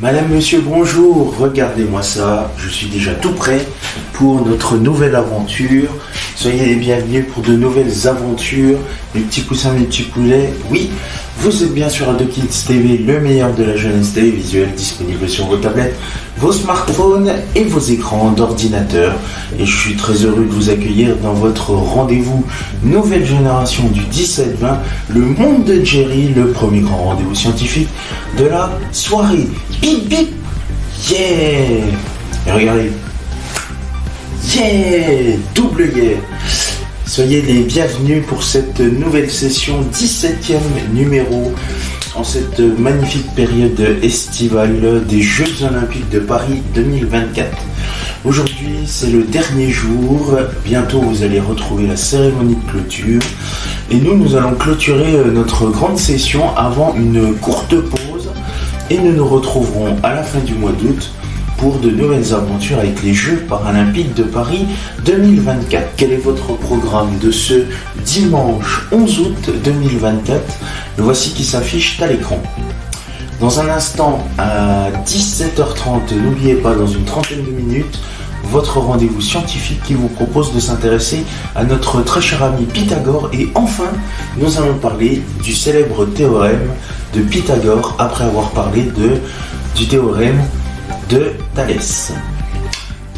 Madame, monsieur, bonjour, regardez-moi ça, je suis déjà tout prêt pour notre nouvelle aventure. Soyez les bienvenus pour de nouvelles aventures, mes petits poussins, mes petits poulets. Oui, vous êtes bien sur Ado Kids TV, le meilleur de la jeunesse télévisuelle, disponible sur vos tablettes, vos smartphones et vos écrans d'ordinateur. Et je suis très heureux de vous accueillir dans votre rendez-vous nouvelle génération du 17-20, le monde de Jerry, le premier grand rendez-vous scientifique de la soirée. Bip bip, yeah. Et regardez, yeah, double yeah. Soyez les bienvenus pour cette nouvelle session, 17e numéro, en cette magnifique période estivale des Jeux Olympiques de Paris 2024. Aujourd'hui, c'est le dernier jour. Bientôt, vous allez retrouver la cérémonie de clôture. Et nous allons clôturer notre grande session avant une courte pause. Et nous nous retrouverons à la fin du mois d'août pour de nouvelles aventures avec les Jeux Paralympiques de Paris 2024. Quel est votre programme de ce dimanche 11 août 2024 ? Le voici qui s'affiche à l'écran. Dans un instant, à 17h30, n'oubliez pas, dans une trentaine de minutes, votre rendez-vous scientifique qui vous propose de s'intéresser à notre très cher ami Pythagore. Et enfin, nous allons parler du célèbre théorème de Pythagore après avoir parlé du théorème de Thalès.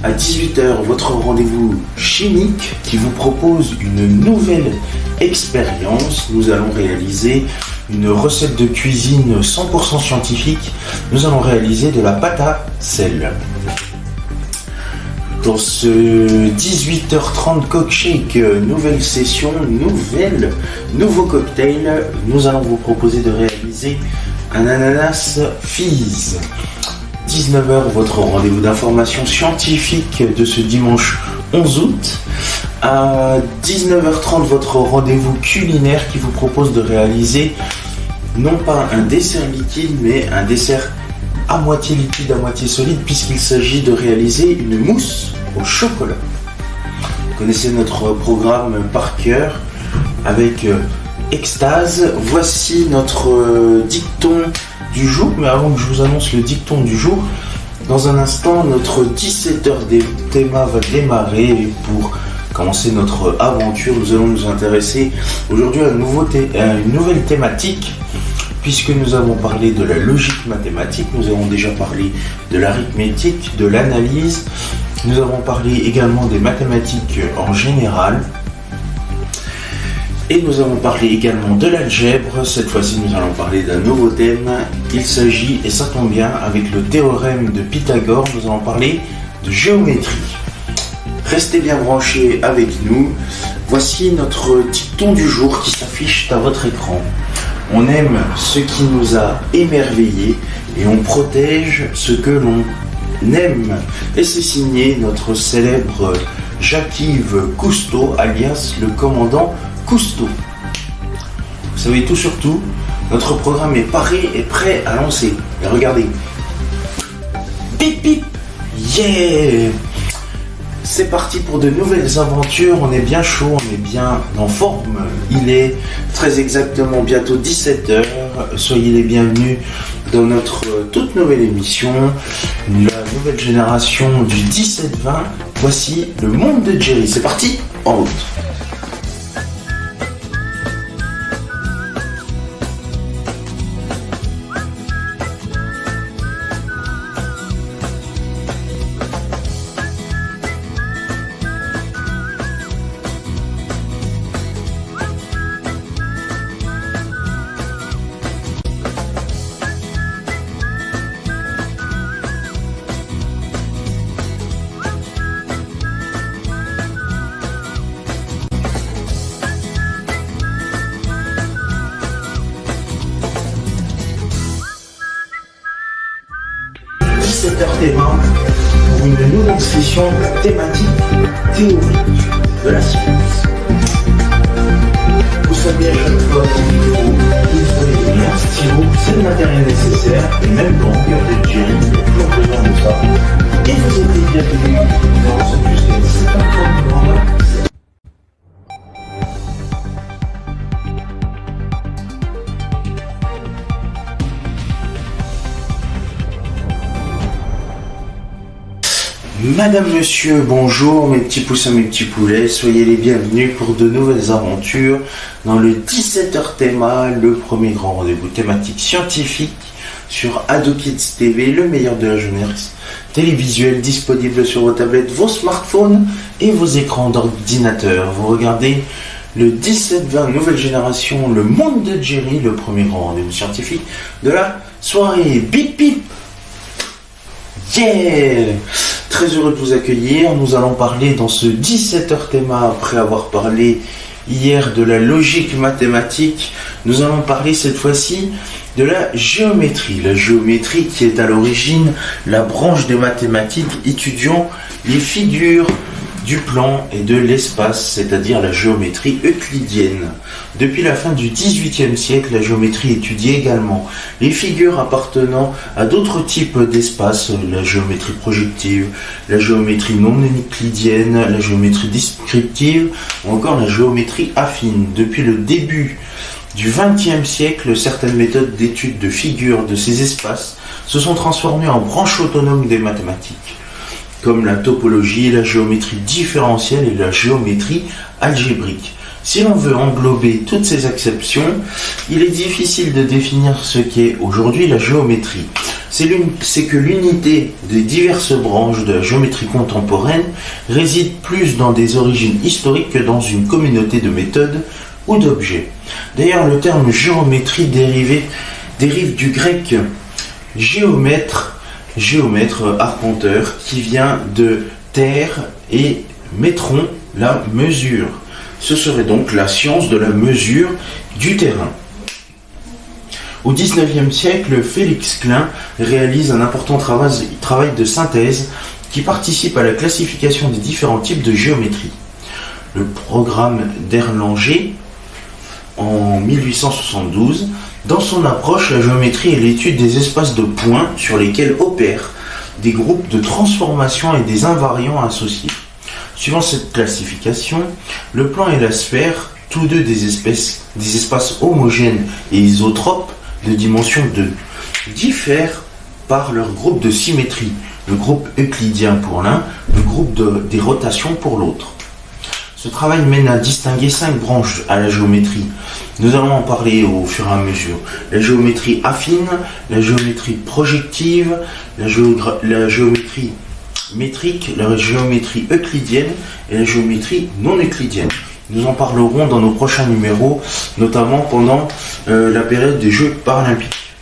À 18h, votre rendez-vous chimique qui vous propose une nouvelle expérience. Nous allons réaliser une recette de cuisine 100% scientifique. Nous allons réaliser de la pâte à sel. Dans ce 18h30 Coke Shake, nouvelle session, nouveau cocktail, nous allons vous proposer de réaliser un ananas fizz. 19h, votre rendez-vous d'information scientifique de ce dimanche 11 août. À 19h30, votre rendez-vous culinaire qui vous propose de réaliser non pas un dessert liquide, mais un dessert à moitié liquide, à moitié solide, puisqu'il s'agit de réaliser une mousse au chocolat. Vous connaissez notre programme par cœur avec extase. Voici notre dicton du jour, mais avant que je vous annonce le dicton du jour, dans un instant, notre 17h théma va démarrer. Et pour commencer notre aventure, nous allons nous intéresser aujourd'hui à une nouvelle thématique, puisque nous avons parlé de la logique mathématique, nous avons déjà parlé de l'arithmétique, de l'analyse, nous avons parlé également des mathématiques en général, et nous avons parlé également de l'algèbre. Cette fois-ci, nous allons parler d'un nouveau thème. Il s'agit, et ça tombe bien, avec le théorème de Pythagore, nous allons parler de géométrie. Restez bien branchés avec nous. Voici notre dicton du jour qui s'affiche à votre écran. On aime ce qui nous a émerveillés et on protège ce que l'on aime. Et c'est signé notre célèbre Jacques-Yves Cousteau, alias le commandant Cousteau. Vous savez tout sur tout, notre programme est paré et prêt à lancer. Et regardez. Bip bip, yeah. C'est parti pour de nouvelles aventures. On est bien chaud, on est bien en forme. Il est très exactement bientôt 17h. Soyez les bienvenus dans notre toute nouvelle émission, la nouvelle génération du 17-20. Voici le monde de Jerry. C'est parti, en route. Pour une nouvelle session thématique théorique de la science. Vous savez, à chaque fois qu'il faut un stylo, c'est le matériel nécessaire, et même quand on regarde le Jerry, il y a toujours besoin de ça. Et vous êtes bienvenus dans ce musée, c'est un programme. Madame, monsieur, bonjour, mes petits poussins, mes petits poulets, soyez les bienvenus pour de nouvelles aventures dans le 17h Théma, le premier grand rendez-vous thématique scientifique sur Ado Kids TV, le meilleur de la jeunesse télévisuelle, disponible sur vos tablettes, vos smartphones et vos écrans d'ordinateur. Vous regardez le 17-20 nouvelle génération, le monde de Jerry, le premier grand rendez-vous scientifique de la soirée. Bip bip. Yeah! Très heureux de vous accueillir. Nous allons parler dans ce 17h Théma, après avoir parlé hier de la logique mathématique, nous allons parler cette fois-ci de la géométrie. La géométrie qui est à l'origine la branche des mathématiques étudiant les figures du plan et de l'espace, c'est-à-dire la géométrie euclidienne. Depuis la fin du XVIIIe siècle, la géométrie étudie également les figures appartenant à d'autres types d'espaces, la géométrie projective, la géométrie non euclidienne, la géométrie descriptive ou encore la géométrie affine. Depuis le début du XXe siècle, certaines méthodes d'étude de figures de ces espaces se sont transformées en branches autonomes des mathématiques, comme la topologie, la géométrie différentielle et la géométrie algébrique. Si l'on veut englober toutes ces acceptions, il est difficile de définir ce qu'est aujourd'hui la géométrie. C'est que l'unité des diverses branches de la géométrie contemporaine réside plus dans des origines historiques que dans une communauté de méthodes ou d'objets. D'ailleurs, le terme géométrie dérive du grec géomètre, arpenteur, qui vient de terre, et métron, la mesure. Ce serait donc la science de la mesure du terrain. Au XIXe siècle, Félix Klein réalise un important travail de synthèse qui participe à la classification des différents types de géométrie. Le programme d'Erlanger, en 1872, dans son approche, la géométrie est l'étude des espaces de points sur lesquels opèrent des groupes de transformation et des invariants associés. Suivant cette classification, le plan et la sphère, tous deux des espaces homogènes et isotropes de dimension 2, diffèrent par leur groupe de symétrie, le groupe euclidien pour l'un, le groupe des rotations pour l'autre. Ce travail mène à distinguer 5 branches à la géométrie. Nous allons en parler au fur et à mesure. La géométrie affine, la géométrie projective, la géométrie métrique, la géométrie euclidienne et la géométrie non euclidienne. Nous en parlerons dans nos prochains numéros, notamment pendant la période des Jeux paralympiques.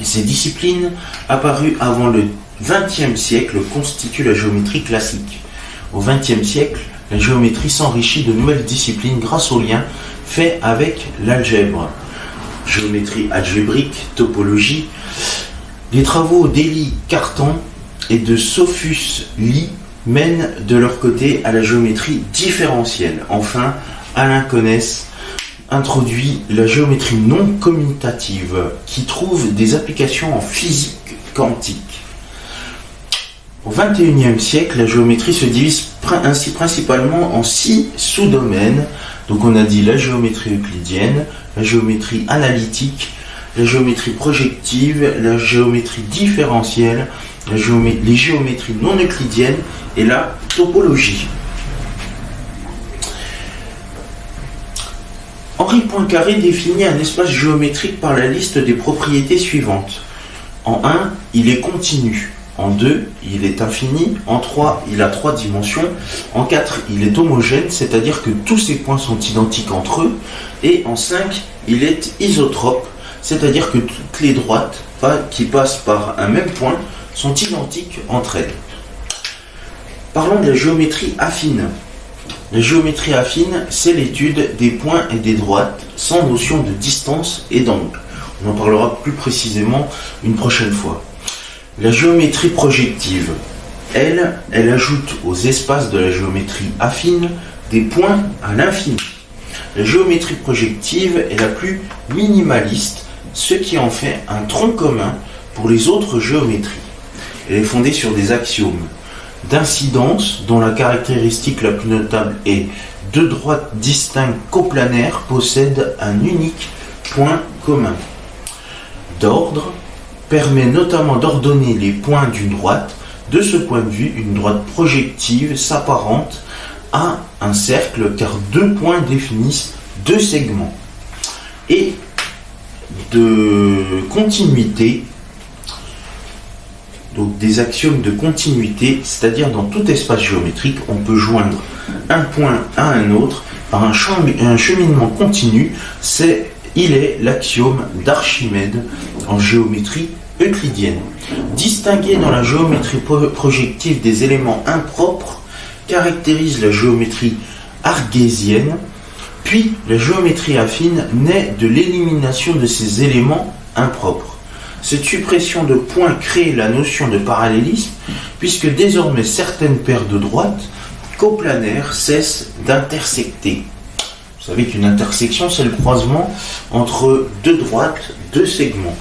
Et ces disciplines, apparues avant le XXe siècle, constituent la géométrie classique. Au XXe siècle, la géométrie s'enrichit de nouvelles disciplines grâce aux liens faits avec l'algèbre. Géométrie algébrique, topologie. Les travaux d'Élie Cartan et de Sophus Lie mènent de leur côté à la géométrie différentielle. Enfin, Alain Connes introduit la géométrie non commutative qui trouve des applications en physique quantique. Au XXIe siècle, la géométrie se divise ainsi principalement en 6 sous-domaines. Donc on a dit la géométrie euclidienne, la géométrie analytique, la géométrie projective, la géométrie différentielle, les géométries non euclidiennes et la topologie. Henri Poincaré définit un espace géométrique par la liste des propriétés suivantes. En 1, il est continu. En 2, il est infini. En 3, il a 3 dimensions. En 4, il est homogène, c'est-à-dire que tous ses points sont identiques entre eux. Et en 5, il est isotrope, c'est-à-dire que toutes les droites qui passent par un même point sont identiques entre elles. Parlons de la géométrie affine. La géométrie affine, c'est l'étude des points et des droites sans notion de distance et d'angle. On en parlera plus précisément une prochaine fois. La géométrie projective, elle ajoute aux espaces de la géométrie affine des points à l'infini. La géométrie projective est la plus minimaliste, ce qui en fait un tronc commun pour les autres géométries. Elle est fondée sur des axiomes d'incidence, dont la caractéristique la plus notable est 2 droites distinctes coplanaires possèdent un unique point commun. D'ordre permet notamment d'ordonner les points d'une droite De ce point de vue, une droite projective s'apparente à un cercle car deux points définissent deux segments. Et de continuité, donc des axiomes de continuité, c'est-à-dire dans tout espace géométrique, on peut joindre un point à un autre par un cheminement continu. Il est l'axiome d'Archimède en géométrie euclidienne. Distinguer dans la géométrie projective des éléments impropres caractérise la géométrie argésienne, puis la géométrie affine naît de l'élimination de ces éléments impropres. Cette suppression de points crée la notion de parallélisme, puisque désormais certaines paires de droites coplanaires cessent d'intersecter. Vous savez qu'une intersection, c'est le croisement entre deux droites, deux segments.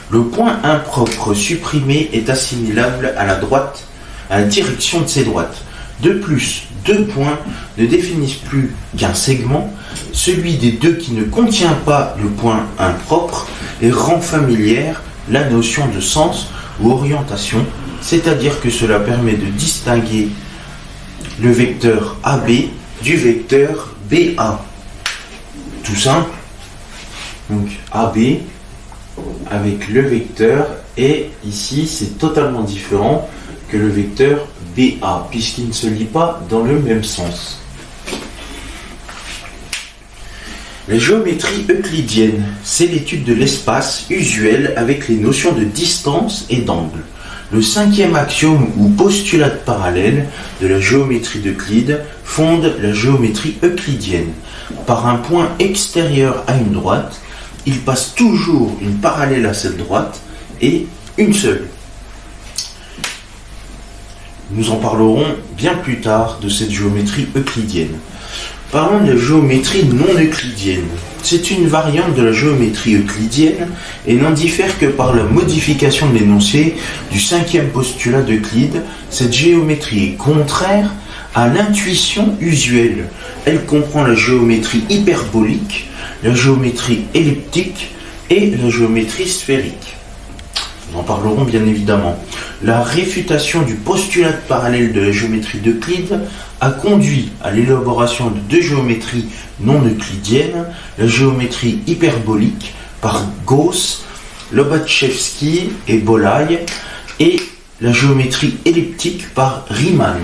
Le point impropre supprimé est assimilable à la direction de ces droites. De plus, deux points ne définissent plus qu'un segment, celui des deux qui ne contient pas le point impropre, et rend familière la notion de sens ou orientation, c'est-à-dire que cela permet de distinguer le vecteur AB du vecteur BA. Tout simple. Donc AB avec le vecteur, et ici c'est totalement différent que le vecteur BA, puisqu'il ne se lit pas dans le même sens. La géométrie euclidienne, c'est l'étude de l'espace usuel avec les notions de distance et d'angle. Le cinquième axiome ou postulat parallèle de la géométrie d'Euclide fonde la géométrie euclidienne. Par un point extérieur à une droite, il passe toujours une parallèle à cette droite et une seule. Nous en parlerons bien plus tard de cette géométrie euclidienne. Parlons de la géométrie non euclidienne. C'est une variante de la géométrie euclidienne et n'en diffère que par la modification de l'énoncé du cinquième postulat d'Euclide. Cette géométrie est contraire à l'intuition usuelle. Elle comprend la géométrie hyperbolique, la géométrie elliptique et la géométrie sphérique. Nous en parlerons bien évidemment. La réfutation du postulat parallèle de la géométrie d'Euclide a conduit à l'élaboration de deux géométries non euclidiennes, la géométrie hyperbolique par Gauss, Lobachevsky et Bolyai, et la géométrie elliptique par Riemann.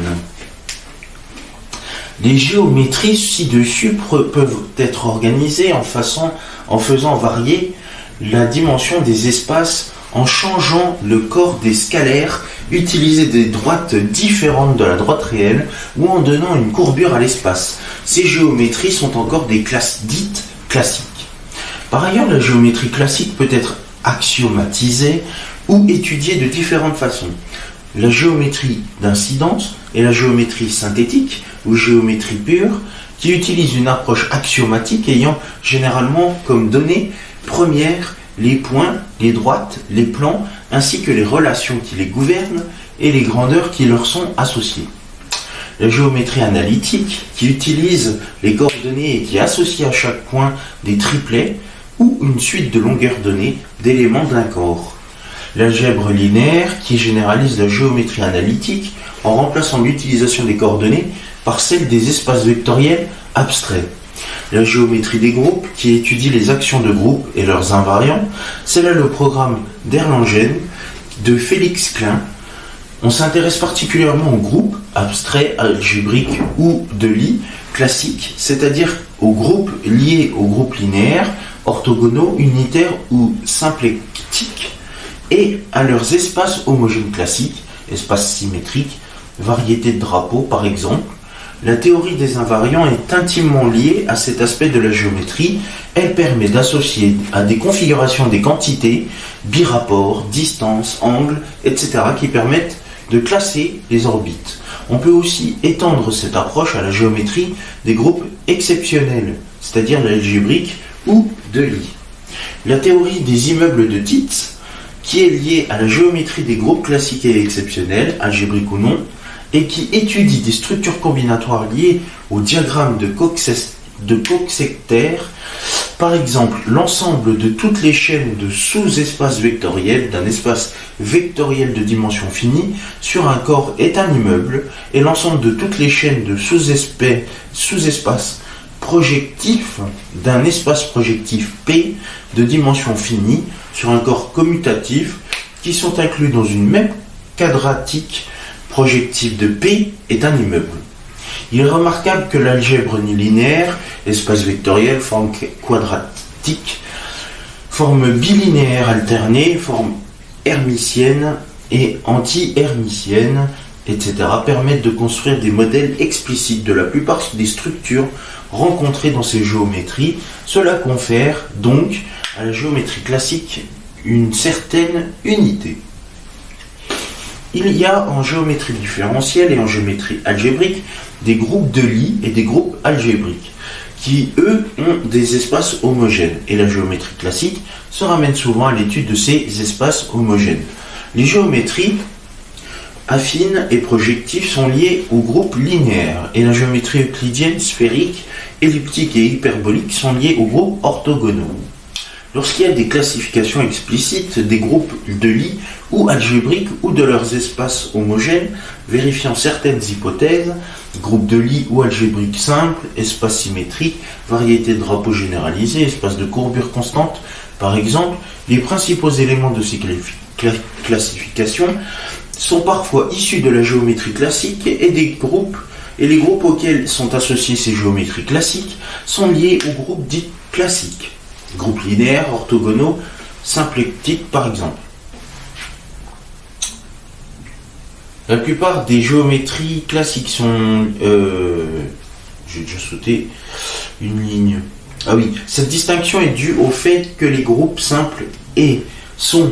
Les géométries ci-dessus peuvent être organisées en faisant varier la dimension des espaces, en changeant le corps des scalaires, utiliser des droites différentes de la droite réelle ou en donnant une courbure à l'espace. Ces géométries sont encore des classes dites classiques. Par ailleurs, la géométrie classique peut être axiomatisée ou étudiée de différentes façons. La géométrie d'incidence et la géométrie synthétique ou géométrie pure, qui utilise une approche axiomatique ayant généralement comme donnée première les points, les droites, les plans, ainsi que les relations qui les gouvernent et les grandeurs qui leur sont associées. La géométrie analytique, qui utilise les coordonnées et qui associe à chaque point des triplets ou une suite de longueurs données d'éléments d'un corps. L'algèbre linéaire, qui généralise la géométrie analytique en remplaçant l'utilisation des coordonnées par celle des espaces vectoriels abstraits. La géométrie des groupes, qui étudie les actions de groupe et leurs invariants, c'est là le programme d'Erlangen de Félix Klein. On s'intéresse particulièrement aux groupes abstraits, algébriques ou de Lie classiques, c'est-à-dire aux groupes liés aux groupes linéaires, orthogonaux, unitaires ou symplectiques, et à leurs espaces homogènes classiques, espaces symétriques, variétés de drapeaux par exemple. La théorie des invariants est intimement liée à cet aspect de la géométrie. Elle permet d'associer à des configurations des quantités, birapports, distances, angles, etc. qui permettent de classer les orbites. On peut aussi étendre cette approche à la géométrie des groupes exceptionnels, c'est-à-dire l'algébrique ou de Lie. La théorie des immeubles de Titz, qui est liée à la géométrie des groupes classiques et exceptionnels, algébriques ou non, et qui étudie des structures combinatoires liées au diagramme de Coxeter Par exemple, l'ensemble de toutes les chaînes de sous-espaces vectoriels d'un espace vectoriel de dimension finie sur un corps est un immeuble, et l'ensemble de toutes les chaînes de sous-espaces projectifs d'un espace projectif P de dimension finie sur un corps commutatif qui sont inclus dans une même quadratique projective de P est un immeuble. Il est remarquable que l'algèbre linéaire, espace vectoriel, forme quadratique, forme bilinéaire alternée, forme hermitienne et anti-hermitienne, etc. permettent de construire des modèles explicites de la plupart des structures rencontrées dans ces géométries. Cela confère donc à la géométrie classique une certaine unité. Il y a en géométrie différentielle et en géométrie algébrique des groupes de Lie et des groupes algébriques qui, eux, ont des espaces homogènes. Et la géométrie classique se ramène souvent à l'étude de ces espaces homogènes. Les géométries affines et projectives sont liées aux groupes linéaires et la géométrie euclidienne, sphérique, elliptique et hyperbolique sont liées aux groupes orthogonaux. Lorsqu'il y a des classifications explicites des groupes de Lie ou algébriques ou de leurs espaces homogènes, vérifiant certaines hypothèses, groupes de Lie ou algébriques simples, espaces symétriques, variété de drapeaux généralisés, espaces de courbure constante, par exemple, les principaux éléments de ces classifications sont parfois issus de la géométrie classique et les groupes auxquels sont associés ces géométries classiques sont liés aux groupes dits classiques. Groupes linéaires, orthogonaux, symplectiques par exemple. La plupart des géométries classiques sont... j'ai déjà sauté une ligne. Ah oui, cette distinction est due au fait que les groupes simples sont,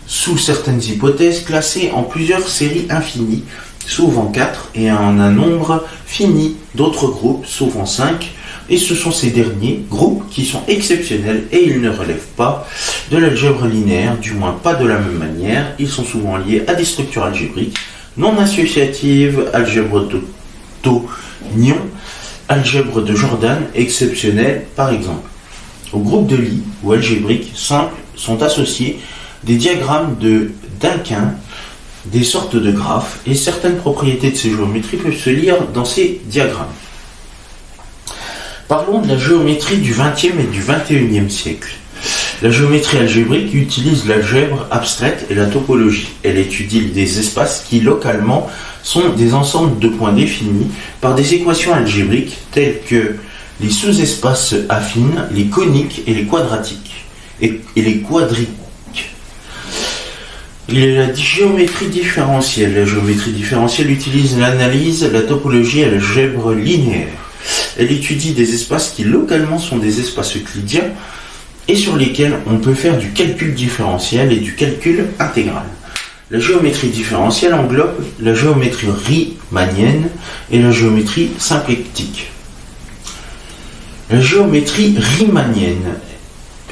sous certaines hypothèses, classés en plusieurs séries infinies, souvent 4, et en un nombre fini d'autres groupes, souvent 5, et ce sont ces derniers groupes qui sont exceptionnels et ils ne relèvent pas de l'algèbre linéaire, du moins pas de la même manière. Ils sont souvent liés à des structures algébriques non associatives, algèbre d'Otto-Nion, algèbre de Jordan, exceptionnelle par exemple. Au groupe de Lie ou algébriques simples sont associés des diagrammes de Dynquin, des sortes de graphes, et certaines propriétés de ces géométries peuvent se lire dans ces diagrammes. Parlons de la géométrie du XXe et du XXIe siècle. La géométrie algébrique utilise l'algèbre abstraite et la topologie. Elle étudie des espaces qui, localement, sont des ensembles de points définis par des équations algébriques telles que les sous-espaces affines, les coniques et les quadratiques, et les quadriques. Il y a la géométrie différentielle. La géométrie différentielle utilise l'analyse, la topologie et l'algèbre linéaire. Elle étudie des espaces qui localement sont des espaces euclidiens et sur lesquels on peut faire du calcul différentiel et du calcul intégral. La géométrie différentielle englobe la géométrie riemannienne et la géométrie symplectique. La géométrie riemannienne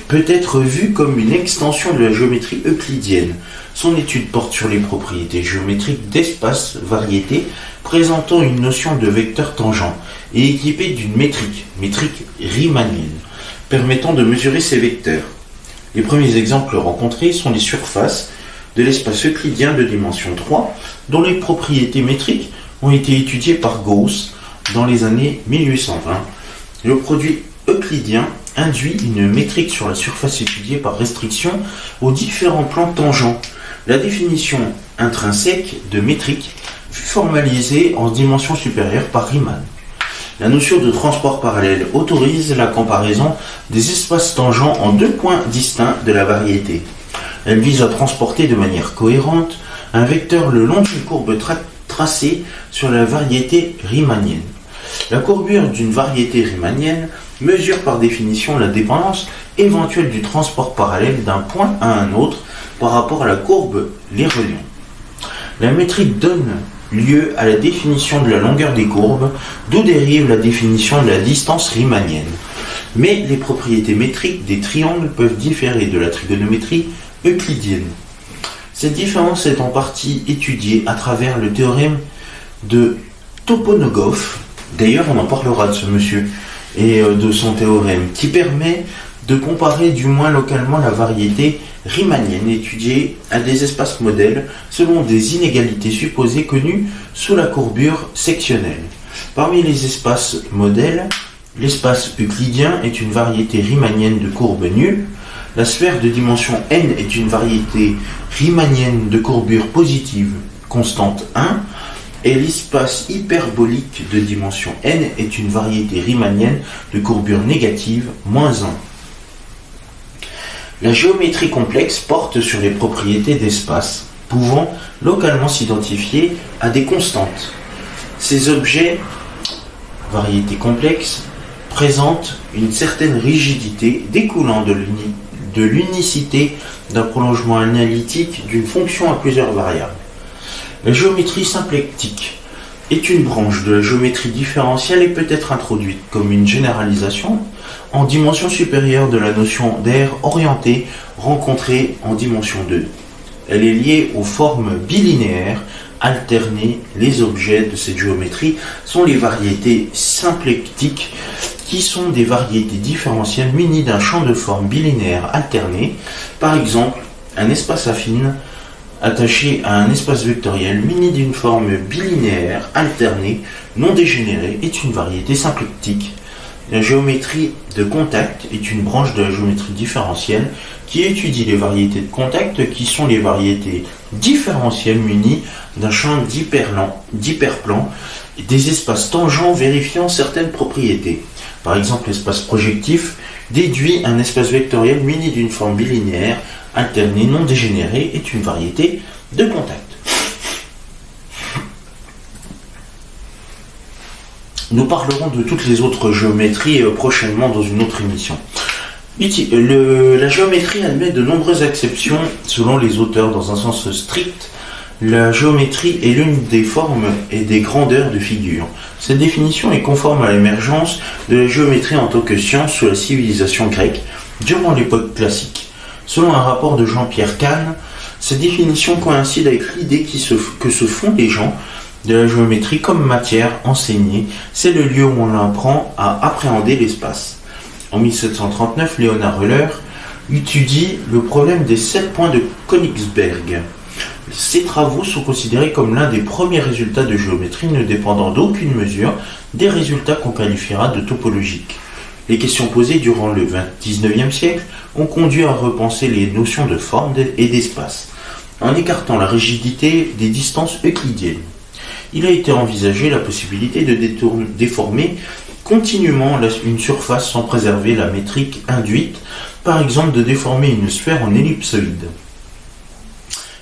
peut être vue comme une extension de la géométrie euclidienne. Son étude porte sur les propriétés géométriques d'espaces variétés présentant une notion de vecteur tangent et équipée d'une métrique riemannienne, permettant de mesurer ces vecteurs. Les premiers exemples rencontrés sont les surfaces de l'espace euclidien de dimension 3, dont les propriétés métriques ont été étudiées par Gauss dans les années 1820. Le produit euclidien induit une métrique sur la surface étudiée par restriction aux différents plans tangents. La définition intrinsèque de métrique fut formalisée en dimension supérieure par Riemann. La notion de transport parallèle autorise la comparaison des espaces tangents en deux points distincts de la variété. Elle vise à transporter de manière cohérente un vecteur le long d'une courbe tracée sur la variété riemannienne. La courbure d'une variété riemannienne mesure par définition la dépendance éventuelle du transport parallèle d'un point à un autre par rapport à la courbe les reliant. La métrique donne lieu à la définition de la longueur des courbes, d'où dérive la définition de la distance riemannienne. Mais les propriétés métriques des triangles peuvent différer de la trigonométrie euclidienne. Cette différence est en partie étudiée à travers le théorème de Toponogov. D'ailleurs, on en parlera de ce monsieur et de son théorème, qui permet de comparer du moins localement la variété riemannienne étudiée à des espaces modèles selon des inégalités supposées connues sous la courbure sectionnelle. Parmi les espaces modèles, l'espace euclidien est une variété riemannienne de courbes nulles. La sphère de dimension n est une variété riemannienne de courbure positive constante 1. Et l'espace hyperbolique de dimension n est une variété riemannienne de courbure négative -1. La géométrie complexe porte sur les propriétés d'espace, pouvant localement s'identifier à des constantes. Ces objets, variétés complexes, présentent une certaine rigidité découlant de l'unicité d'un prolongement analytique d'une fonction à plusieurs variables. La géométrie symplectique est une branche de la géométrie différentielle et peut être introduite comme une généralisation en dimension supérieure de la notion d'aire orientée rencontrée en dimension 2. Elle est liée aux formes bilinéaires alternées. Les objets de cette géométrie sont les variétés symplectiques qui sont des variétés différentielles munies d'un champ de formes bilinéaires alternées. Par exemple, un espace affine attaché à un espace vectoriel muni d'une forme bilinéaire alternée non dégénérée est une variété symplectique. La géométrie de contact est une branche de la géométrie différentielle qui étudie les variétés de contact qui sont les variétés différentielles munies d'un champ d'hyperplan et des espaces tangents vérifiant certaines propriétés. Par exemple, l'espace projectif déduit un espace vectoriel muni d'une forme bilinéaire alternée non dégénérée est une variété de contact. Nous parlerons de toutes les autres géométries prochainement dans une autre émission. La géométrie admet de nombreuses exceptions selon les auteurs. Dans un sens strict, la géométrie est l'une des formes et des grandeurs de figures. Cette définition est conforme à l'émergence de la géométrie en tant que science sous la civilisation grecque durant l'époque classique. Selon un rapport de Jean-Pierre Kahn, cette définition coïncide avec l'idée que se font les gens de la géométrie comme matière enseignée. C'est le lieu où on apprend à appréhender l'espace. En 1739, Léonard Euler étudie le problème des 7 points de Königsberg. Ces travaux sont considérés comme l'un des premiers résultats de géométrie ne dépendant d'aucune mesure des résultats qu'on qualifiera de topologiques. Les questions posées durant le XIXe siècle ont conduit à repenser les notions de forme et d'espace, en écartant la rigidité des distances euclidiennes. Il a été envisagé la possibilité de déformer continuellement une surface sans préserver la métrique induite, par exemple de déformer une sphère en ellipsoïde.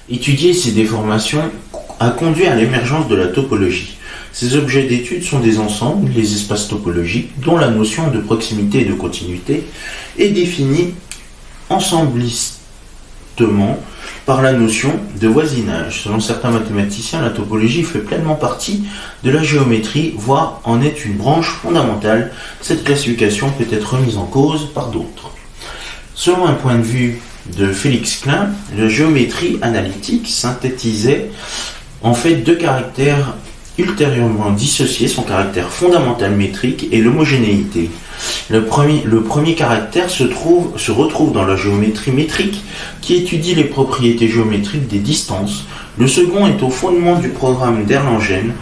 Étudier ces déformations a conduit à l'émergence de la topologie. Ces objets d'étude sont des ensembles, les espaces topologiques, dont la notion de proximité et de continuité est définie ensemblistement par la notion de voisinage. Selon certains mathématiciens, la topologie fait pleinement partie de la géométrie, voire en est une branche fondamentale. Cette classification peut être remise en cause par d'autres. Selon un point de vue de Félix Klein, la géométrie analytique synthétisait en fait 2 caractères ultérieurement dissociés, son caractère fondamental métrique et l'homogénéité. Le premier caractère se retrouve dans la géométrie métrique qui étudie les propriétés géométriques des distances. Le second est au fondement du programme d'Erlangen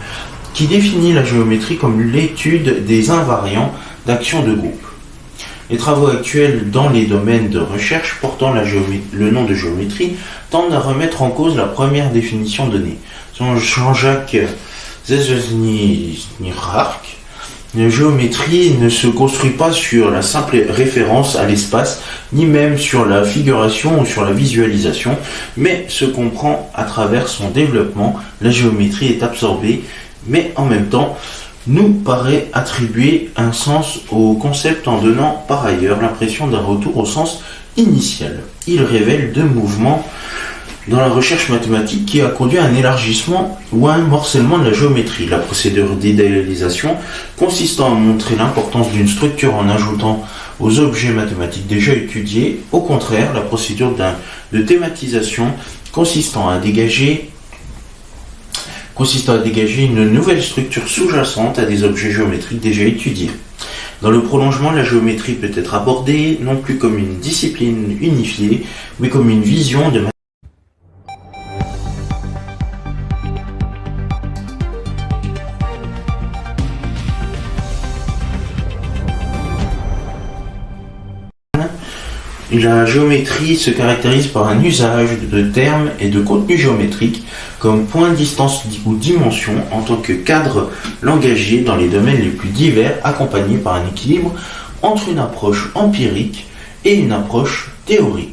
qui définit la géométrie comme l'étude des invariants d'action de groupe. Les travaux actuels dans les domaines de recherche portant le nom de géométrie tendent à remettre en cause la première définition donnée. Selon Jean-Jacques Zesniark, la géométrie ne se construit pas sur la simple référence à l'espace, ni même sur la figuration ou sur la visualisation, mais se comprend à travers son développement. La géométrie est absorbée, mais en même temps nous paraît attribuer un sens au concept en donnant par ailleurs l'impression d'un retour au sens initial. Il révèle 2 mouvements dans la recherche mathématique qui a conduit à un élargissement ou à un morcellement de la géométrie. La procédure d'idéalisation consistant à montrer l'importance d'une structure en ajoutant aux objets mathématiques déjà étudiés. Au contraire, la procédure de thématisation consistant à dégager une nouvelle structure sous-jacente à des objets géométriques déjà étudiés. Dans le prolongement, la géométrie peut être abordée non plus comme une discipline unifiée, mais comme une vision de La géométrie se caractérise par un usage de termes et de contenus géométriques comme point, distance ou dimension en tant que cadre langagier dans les domaines les plus divers, accompagné par un équilibre entre une approche empirique et une approche théorique.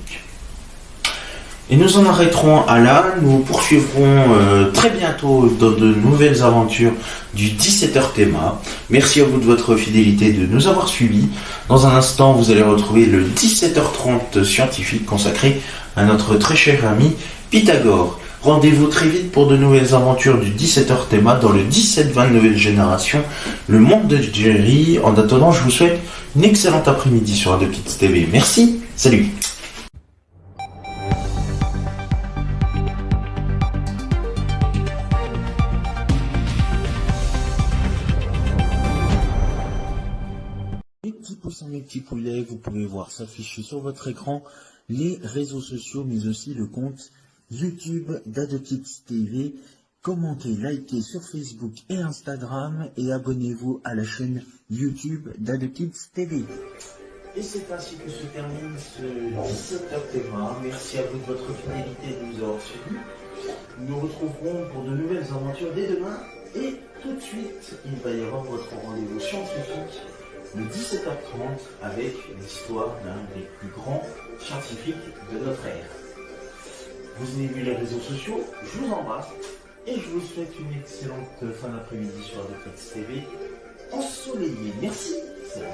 Et nous en arrêterons à là, nous poursuivrons très bientôt dans de nouvelles aventures du 17h théma. Merci à vous de votre fidélité, de nous avoir suivis. Dans un instant, vous allez retrouver le 17h30 scientifique consacré à notre très cher ami Pythagore. Rendez-vous très vite pour de nouvelles aventures du 17h théma dans le 17-20 nouvelle génération, le monde de Jerry. En attendant, je vous souhaite une excellente après-midi sur Radio Kids TV. Merci, salut. Mes petits poulets, vous pouvez voir s'afficher sur votre écran les réseaux sociaux, mais aussi le compte YouTube d'AdoKids TV. Commentez, likez sur Facebook et Instagram et abonnez-vous à la chaîne YouTube d'AdoKids TV. Et c'est ainsi que se termine ce 17h théma. Merci à vous de votre fidélité et de nous avoir suivis. Nous nous retrouverons pour de nouvelles aventures dès demain. Et tout de suite, il va y avoir votre rendez-vous scientifique le 17h30 avec l'histoire d'un des plus grands scientifiques de notre ère. Vous avez vu les réseaux sociaux, je vous embrasse et je vous souhaite une excellente fin d'après-midi sur AdoKids TV ensoleillée. Merci. Salut.